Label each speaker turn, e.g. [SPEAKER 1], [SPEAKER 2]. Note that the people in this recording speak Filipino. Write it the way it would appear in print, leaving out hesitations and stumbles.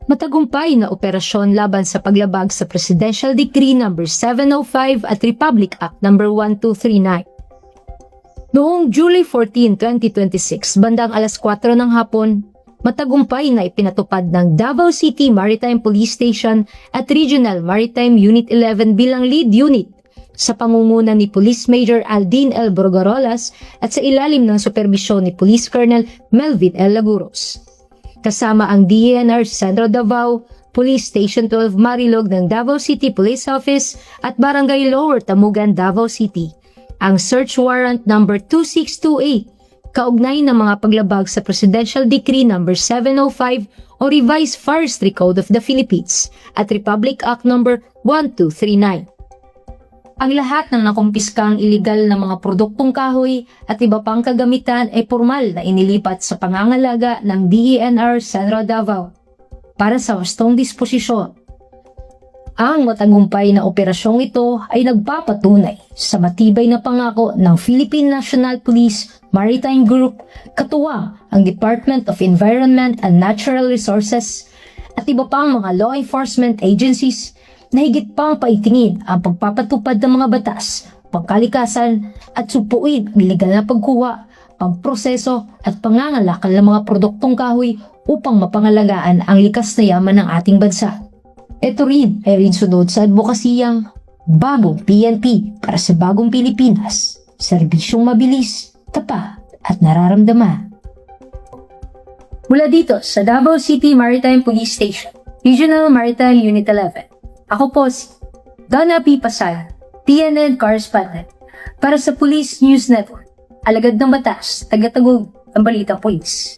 [SPEAKER 1] Matagumpay na operasyon laban sa paglabag sa Presidential Decree No. 705 at Republic Act No. 1239. Noong July 14, 2026, bandang alas 4 ng hapon, matagumpay na ipinatupad ng Davao City Maritime Police Station at Regional Maritime Unit 11 bilang lead unit sa pangunguna ni Police Major Aldin L. Borgarolas at sa ilalim ng superbisyon ni Police Colonel Melvin L. Laguros. Kasama ang DENR Centro Davao, Police Station 12 Marilog ng Davao City Police Office at Barangay Lower Tamugan, Davao City. Ang search warrant number 2628 kaugnay ng mga paglabag sa Presidential Decree No. 705 o Revised Forestry Code of the Philippines at Republic Act No. 1239. Ang lahat ng nakumpiskang iligal na mga produktong kahoy at iba pang kagamitan ay formal na inilipat sa pangangalaga ng DENR Centro Davao para sa wastong disposisyon. Ang matagumpay na operasyong ito ay nagpapatunay sa matibay na pangako ng Philippine National Police Maritime Group, katuwang ang Department of Environment and Natural Resources at iba pang mga law enforcement agencies na higit pang paitingin ang pagpapatupad ng mga batas, pangkalikasan at supuin ang iligal na pagkuha, pamproseso at pangangalakal ng mga produktong kahoy upang mapangalagaan ang likas na yaman ng ating bansa. Ito rin ay rinsunod sa advokasiyang Bagong PNP para sa Bagong Pilipinas, serbisyong mabilis, tapat at nararamdaman. Mula dito sa Davao City Maritime Police Station, Regional Maritime Unit 11, ako po si Donna P. Pasal, TNN Correspondent para sa Police News Network, alagad ng batas, tagatagog ang balitang pulis.